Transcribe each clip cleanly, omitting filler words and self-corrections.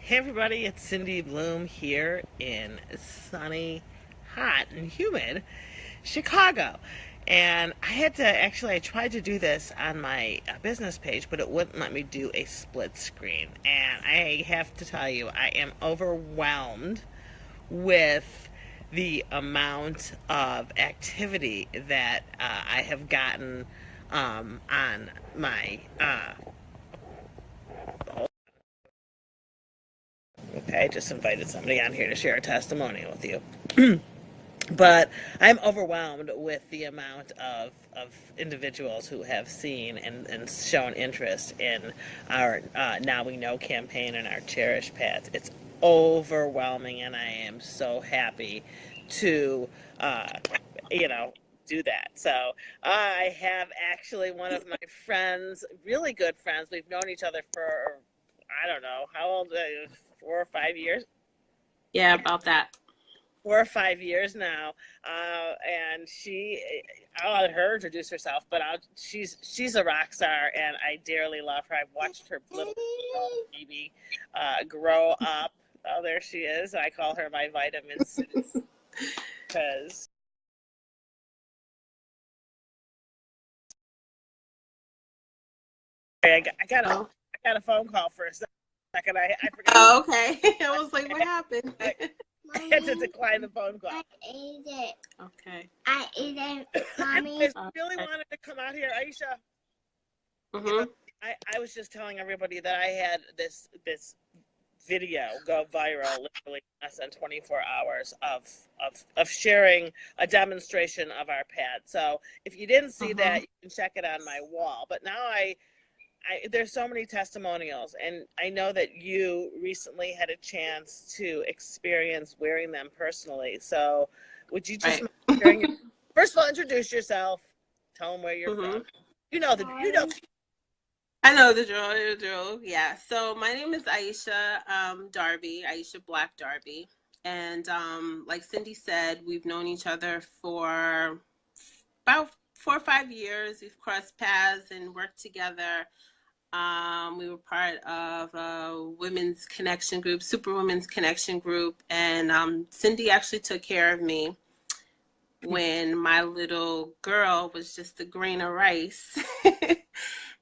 Hey everybody, it's Cindy Bloom here in sunny, hot, and humid Chicago. And I tried to do this on my business page, but it wouldn't let me do a split screen. And I have to tell you, I am overwhelmed with the amount of activity that I have gotten on my okay, I just invited somebody on here to share a testimonial with you. But I'm overwhelmed with the amount of individuals who have seen and shown interest in our Now We Know campaign and our Cherish pads. It's overwhelming, and I am so happy to, uh, you know, do that. So I have actually one of my friends, really good friends. We've known each other for, I don't know, how old, 4 or 5 years? Yeah, about that. 4 or 5 years now, and I'll let her introduce herself, but she's a rock star, and I dearly love her. I've watched her little baby grow up. Oh, there she is. I call her my vitamin C because Oh, I got a phone call for a second. I forgot. oh okay. I was like, what happened? I had to decline the phone call. I ate it. Okay. I ate it, mommy. I really wanted to come out here, Aisha. Mm-hmm. I was just telling everybody that I had this video go viral literally less than 24 hours of sharing a demonstration of our pad. So if you didn't see that, you can check it on my wall. But now there's so many testimonials, and I know that you recently had a chance to experience wearing them personally. So would you just mind sharing first of all, introduce yourself, tell them where you're from. You know I know the drill. Yeah. So my name is Aisha Darby, Aisha Black Darby. And like Cindy said, we've known each other for about 4 or 5 years. We've crossed paths and worked together. We were part of a women's connection group, Super Women's Connection group. And Cindy actually took care of me when my little girl was just a grain of rice.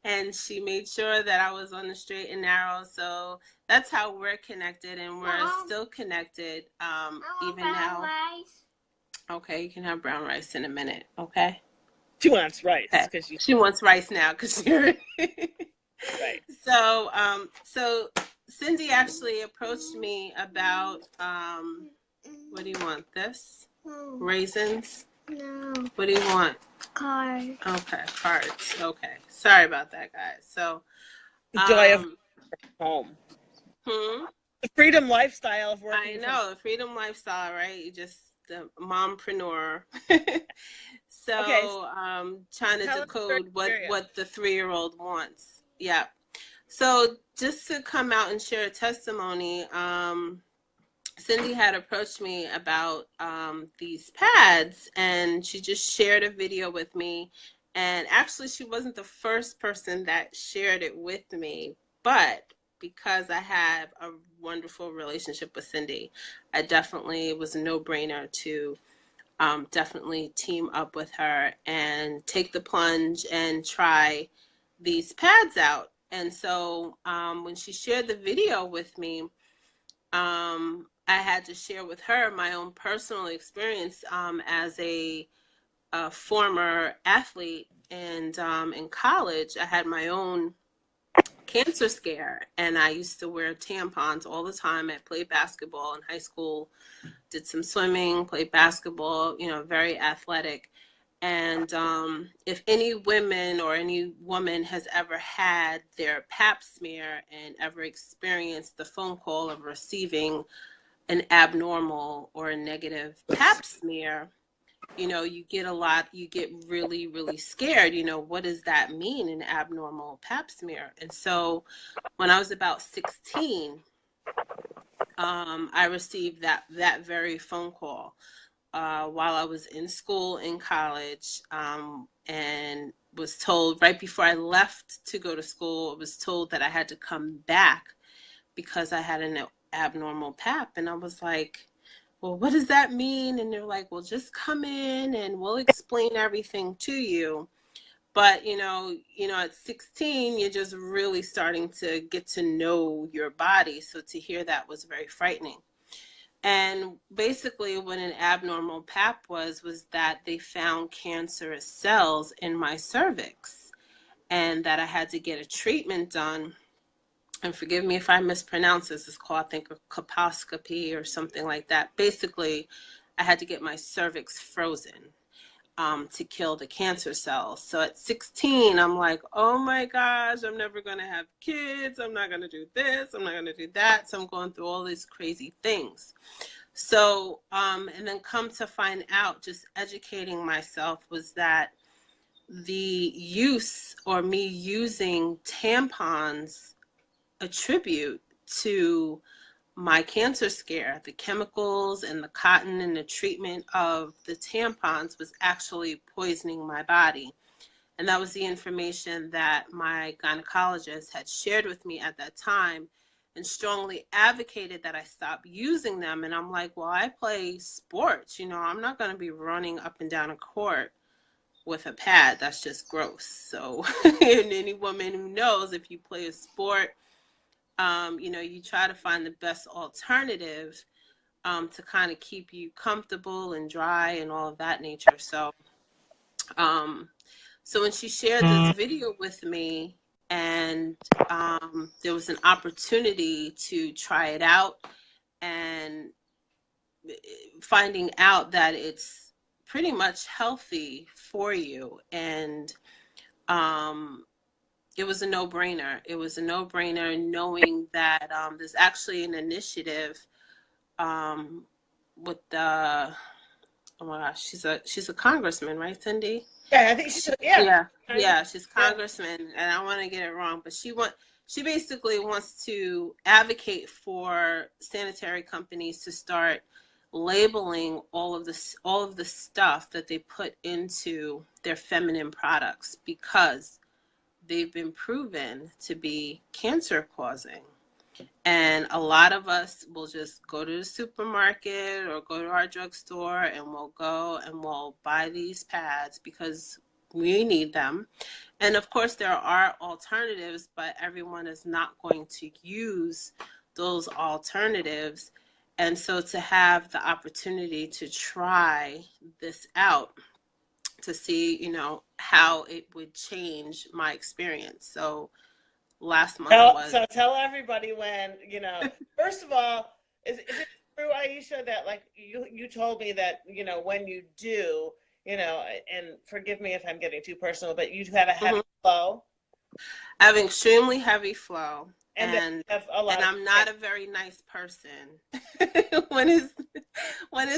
And she made sure that I was on the straight and narrow. So that's how we're connected, and we're still connected even now. Rice. Okay, you can have brown rice in a minute, okay? she wants rice Okay. because She wants rice now because you're right. So Cindy actually approached me about what do you want? This? Raisins? No. What do you want? Cars. Okay, cards. Okay. Sorry about that, guys. So The joy of home. The freedom lifestyle of working. I know, the freedom lifestyle, right? You just the mompreneur. So Okay. Trying to decode what the 3-year-old wants. Yeah. So just to come out and share a testimony, Cindy had approached me about these pads, and she just shared a video with me. And actually, she wasn't the first person that shared it with me, but because I have a wonderful relationship with Cindy, it was a no-brainer to definitely team up with her and take the plunge and try these pads out. And so when she shared the video with me, I had to share with her my own personal experience as a former athlete. And in college, I had my own cancer scare, and I used to wear tampons all the time. I played basketball in high school, did some swimming, played basketball, very athletic. And if any women or any woman has ever had their pap smear and ever experienced the phone call of receiving an abnormal or a negative pap smear, you get really, really scared. What does that mean, an abnormal pap smear? And so when I was about 16, I received that very phone call while I was in school in college, and was told right before I left to go to school, I was told that I had to come back because I had an abnormal pap. And I was like, well, what does that mean? And they're like, well, just come in and we'll explain everything to you. But, at 16, you're just really starting to get to know your body. So to hear that was very frightening. And basically what an abnormal pap was that they found cancerous cells in my cervix and that I had to get a treatment done. And forgive me if I mispronounce this, it's called, I think, a colposcopy or something like that. Basically, I had to get my cervix frozen to kill the cancer cells. So at 16, I'm like, oh my gosh, I'm never going to have kids. I'm not going to do this. I'm not going to do that. So I'm going through all these crazy things. So, and then come to find out, just educating myself, was that the use or me using tampons attribute to my cancer scare. The chemicals and the cotton and the treatment of the tampons was actually poisoning my body. And that was the information that my gynecologist had shared with me at that time and strongly advocated that I stop using them. And I'm like, well, I play sports. I'm not going to be running up and down a court with a pad. That's just gross. So, and any woman who knows, if you play a sport, you try to find the best alternative to kind of keep you comfortable and dry and all of that nature. So, so when she shared this video with me and there was an opportunity to try it out and finding out that it's pretty much healthy for you, and it was a no-brainer. It was a no-brainer knowing that there's actually an initiative with the, oh my gosh, she's a congressman, right, Cindy? Yeah, I think she should. Yeah, she's congressman, and I want to get it wrong, but she basically wants to advocate for sanitary companies to start labeling all of the stuff that they put into their feminine products, because they've been proven to be cancer causing. And a lot of us will just go to the supermarket or go to our drugstore and we'll go and we'll buy these pads because we need them. And of course there are alternatives, but everyone is not going to use those alternatives. And so to have the opportunity to try this out, to see, how it would change my experience. So last month So tell everybody when, first of all, is it true, Aisha, that like you told me that, when you do, and forgive me if I'm getting too personal, but you have a heavy flow? I have an extremely heavy flow. And I'm not a very nice person. When is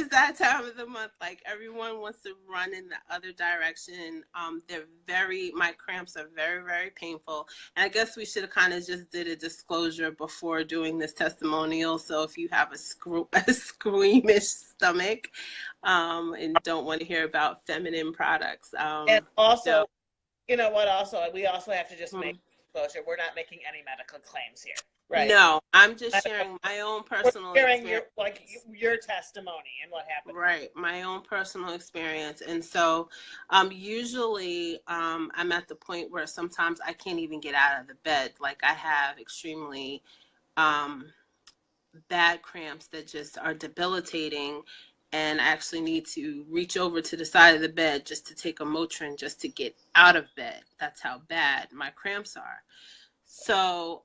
that time of the month? Like, everyone wants to run in the other direction. My cramps are very, very painful. And I guess we should have kind of just did a disclosure before doing this testimonial. So if you have a squeamish stomach, and don't want to hear about feminine products. And also, we also have to just make disclosure. We're not making any medical claims here, right? No, I'm just sharing my own personal experience. Your testimony and what happened. Right, my own personal experience. And so usually I'm at the point where sometimes I can't even get out of the bed. Like, I have extremely bad cramps that just are debilitating, and I actually need to reach over to the side of the bed just to take a Motrin just to get out of bed. That's how bad my cramps are. So,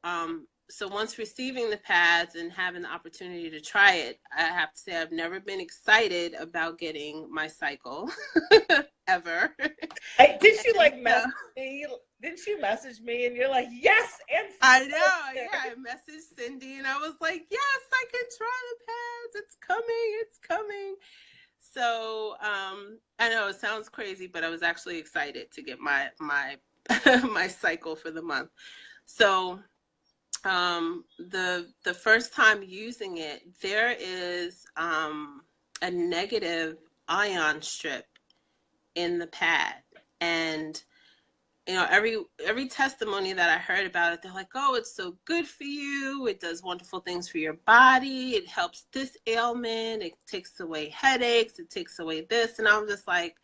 so once receiving the pads and having the opportunity to try it, I have to say I've never been excited about getting my cycle ever. Did you message me? Didn't you message me and you're like, yes? And I know. Yeah, I messaged Cindy and I was like, yes, I can try the pads. It's coming. It's coming. So I know it sounds crazy, but I was actually excited to get my my cycle for the month. So the first time using it, there is a negative ion strip in the pad, and you know, every testimony that I heard about it, they're like, oh, it's so good for you. It does wonderful things for your body. It helps this ailment. It takes away headaches. It takes away this. And I was just like,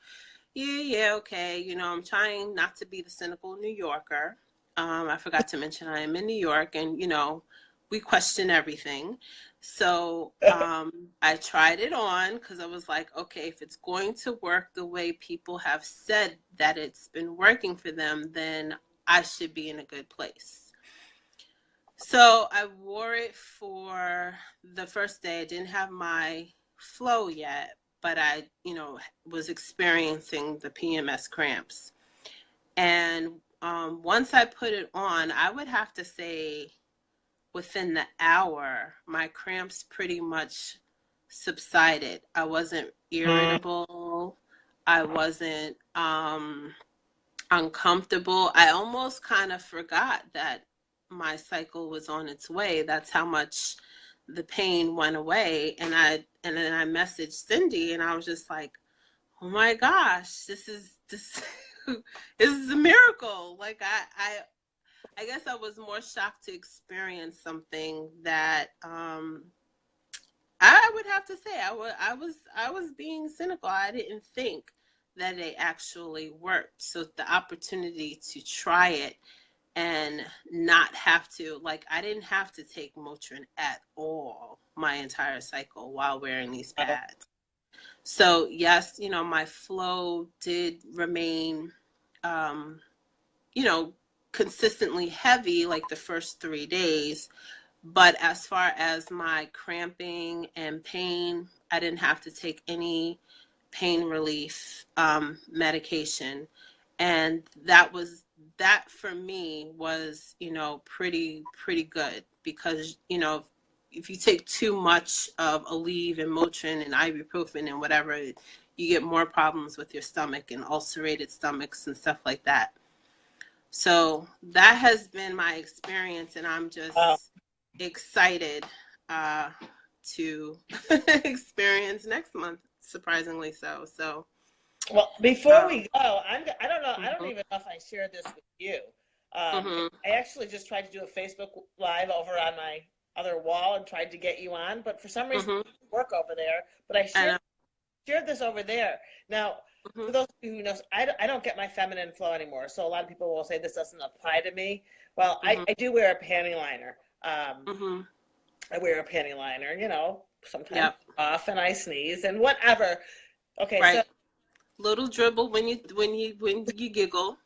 yeah, okay. You know, I'm trying not to be the cynical New Yorker. I forgot to mention I am in New York, and, you know, we question everything. So I tried it on because I was like, okay, if it's going to work the way people have said that it's been working for them, then I should be in a good place. So I wore it for the first day. I didn't have my flow yet, but I, you know, was experiencing the PMS cramps. And once I put it on, I would have to say within the hour, my cramps pretty much subsided. I wasn't irritable. I wasn't uncomfortable. I almost kind of forgot that my cycle was on its way. That's how much the pain went away. And then I messaged Cindy, and I was just like, oh my gosh, this is a miracle. Like I guess I was more shocked to experience something that I would have to say I was being cynical. I didn't think that it actually worked. So the opportunity to try it and not have to, like, I didn't have to take Motrin at all my entire cycle while wearing these pads. So yes, you know, my flow did remain, you know, consistently heavy like the first 3 days. But as far as my cramping and pain, I didn't have to take any pain relief medication. And that for me was, you know, pretty good, because, you know, if you take too much of Aleve and Motrin and ibuprofen and whatever, you get more problems with your stomach and ulcerated stomachs and stuff like that. So that has been my experience, and I'm just excited to experience next month, surprisingly so. So, well, before we go, I don't know. I don't even know if I shared this with you. I actually just tried to do a Facebook Live over on my other wall and tried to get you on, but for some reason it didn't work over there. But I shared this over there. Now, for those of you who know, I don't get my feminine flow anymore. So a lot of people will say this doesn't apply to me. Well, I do wear a panty liner. I wear a panty liner, you know, sometimes off, and I sneeze and whatever. Okay, right. So little dribble when you giggle.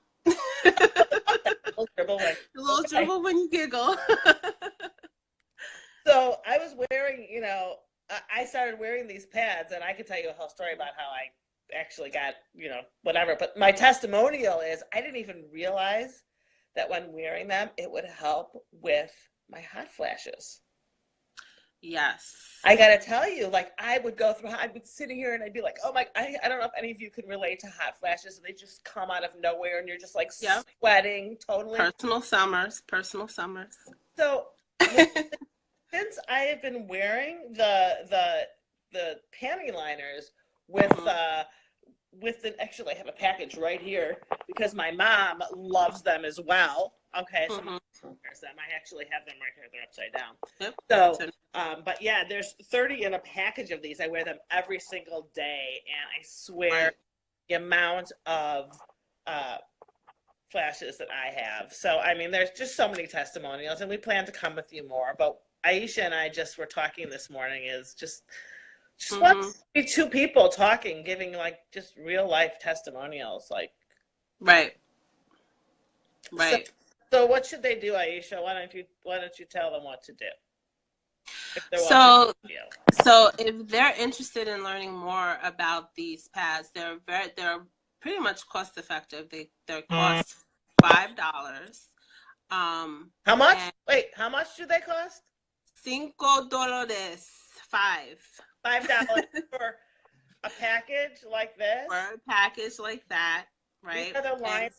little dribble when you giggle. So I was wearing, you know, I started wearing these pads, and I could tell you a whole story about how I actually got, you know, whatever. But my testimonial is I didn't even realize that when wearing them, it would help with my hot flashes. Yes. I got to tell you, like, I would sit here and I'd be like, oh my, I don't know if any of you can relate to hot flashes. They just come out of nowhere and you're just like sweating totally. Personal summers. So since I have been wearing the panty liners with actually I have a package right here because my mom loves them as well. Okay, so there's them. I actually have them right here. They're upside down. Yep. So, but yeah, there's 30 in a package of these. I wear them every single day, and I swear the amount of flashes that I have. So, I mean, there's just so many testimonials, and we plan to come with you more. But Aisha and I just were talking this morning is just want to be two people talking, giving like just real life testimonials, like right. So what should they do, Aisha? Why don't you tell them what to do? So if they're interested in learning more about these pads, they're pretty much cost effective. They cost $5. How much? Wait, how much do they cost? $5. $5 for a package like this? For a package like that, right? These are the lines.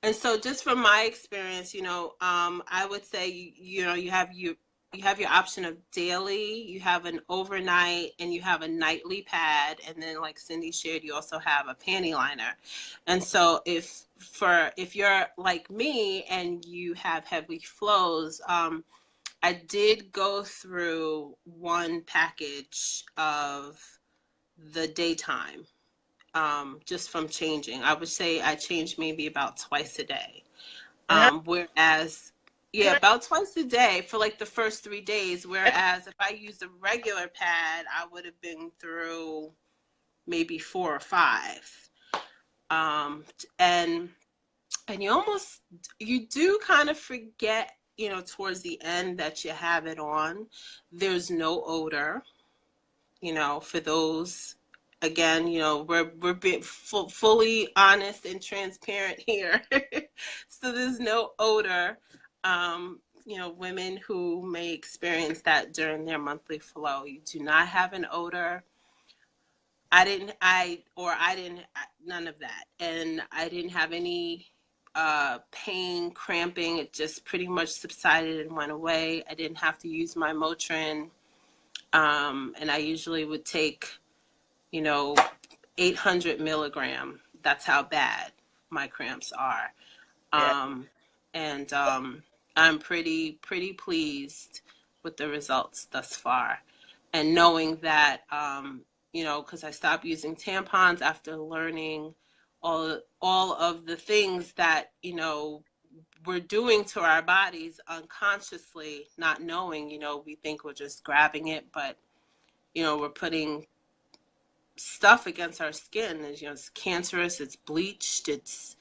And so just from my experience, you know, I would say, you know, you have your option of daily, you have an overnight, and you have a nightly pad. And then, like Cindy shared, you also have a panty liner. And so if you're like me and you have heavy flows, I did go through one package of the daytime, just from changing. I would say I changed maybe about twice a day. Whereas, yeah, about twice a day for like the first 3 days. Whereas if I used a regular pad, I would have been through maybe 4 or 5. And you do kind of forget, towards the end that you have it on. There's no odor, for those. Again, we're being fully honest and transparent here. So there's no odor. Women who may experience that during their monthly flow, you do not have an odor. None of that. And I didn't have any pain, cramping. It just pretty much subsided and went away. I didn't have to use my Motrin. And I usually would take 800 milligram. That's how bad my cramps are. And I'm pretty pleased with the results thus far. And knowing that, because I stopped using tampons after learning all of the things that, we're doing to our bodies unconsciously, not knowing, we think we're just grabbing it, but, we're putting stuff against our skin. It's cancerous, it's bleached, it's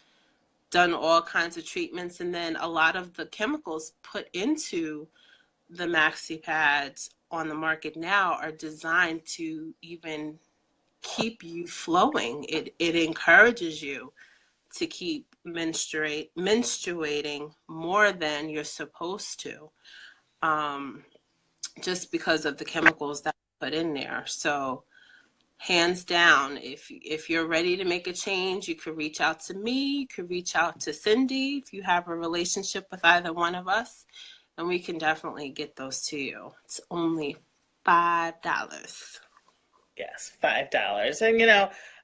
done all kinds of treatments. And then a lot of the chemicals put into the maxi pads on the market now are designed to even keep you flowing. It encourages you to keep menstruating more than you're supposed to, just because of the chemicals that are put in there. So hands down, if you're ready to make a change, you could reach out to me, you could reach out to Cindy if you have a relationship with either one of us, and we can definitely get those to you. It's only $5. Yes, $5.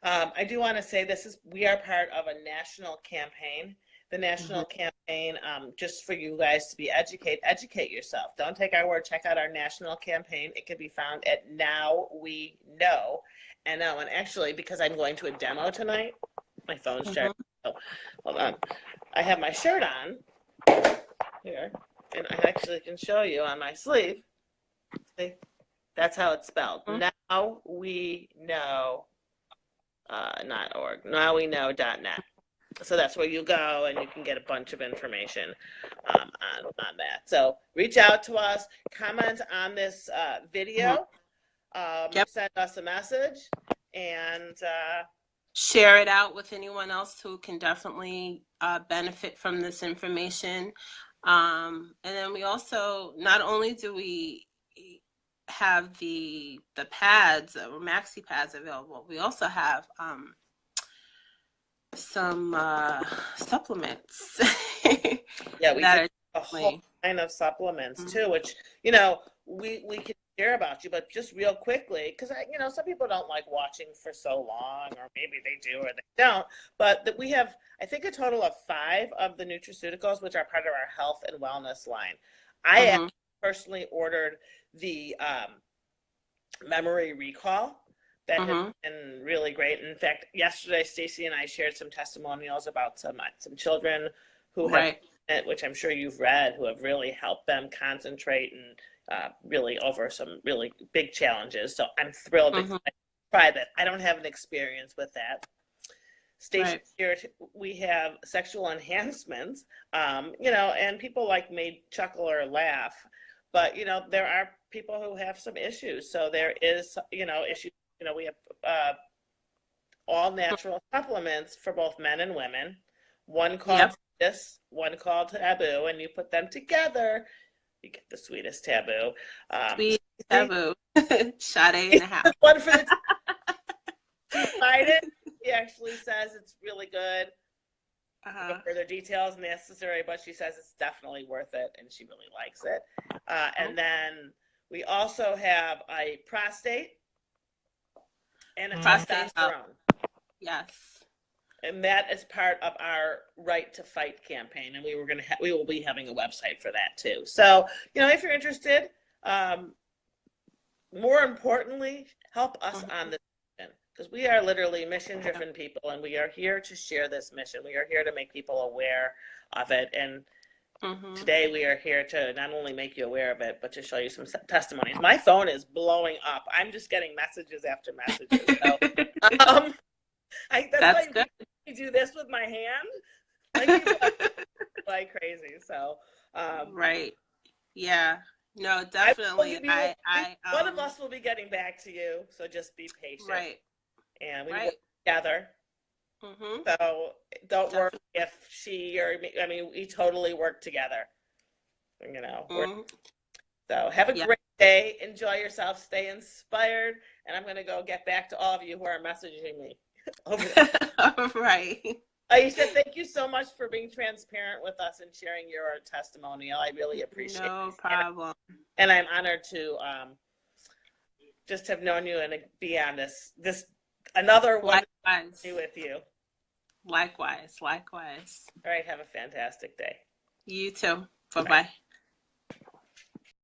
And I do want to say we are part of a national campaign. The national campaign, just for you guys to be educate yourself. Don't take our word. Check out our national campaign. It can be found at Now We Know. And actually, because I'm going to a demo tonight, my phone's charged. So, hold on. I have my shirt on here, and I actually can show you on my sleeve. See? That's how it's spelled. Now We Know, not org. NowWeKnow.net. So that's where you go, and you can get a bunch of information on that. So reach out to us, comment on this video, send us a message, and share it out with anyone else who can definitely benefit from this information. And then we also, not only do we have the pads or maxi pads available, we also have some supplements. Yeah, we have a whole line of supplements too, which we can hear about you, but just real quickly, because some people don't like watching for so long, or maybe they do or they don't, but we have, I think, a total of 5 of the nutraceuticals, which are part of our health and wellness line. I actually personally ordered the memory recall. That has been really great. In fact, yesterday, Stacy and I shared some testimonials about some children who have, which I'm sure you've read, who have really helped them concentrate and really over some really big challenges. So I'm thrilled to try that. I don't have an experience with that. Stacy, here we have sexual enhancements, and people may chuckle or laugh, but there are people who have some issues. So there is, issues. We have all natural supplements for both men and women. One called this, one called taboo, and you put them together, you get the sweetest taboo. Sweet taboo. Sade in the house. One for the tried it. He actually says it's really good. No further details necessary, but she says it's definitely worth it, and she really likes it. And then we also have a prostate and a testosterone. Yes. And that is part of our Right to Fight campaign, and we will be having a website for that too. So, if you're interested, more importantly, help us on this mission, because we are literally mission-driven people, and we are here to share this mission. We are here to make people aware of it, and today we are here to not only make you aware of it, but to show you some testimonies. My phone is blowing up. I'm just getting messages after messages. So, that's why I do this with my hand, like crazy. So, right, yeah, no, definitely. One of us will be getting back to you, so just be patient. Right, and we work together. So don't worry if she or me. I mean, we totally work together. So have a great day. Enjoy yourself. Stay inspired. And I'm going to go get back to all of you who are messaging me. All right. Aisha, thank you so much for being transparent with us and sharing your testimonial. I really appreciate it. No problem. And I'm honored to just have known you and be on this another one with you. Likewise. All right. Have a fantastic day. You too. Bye-bye.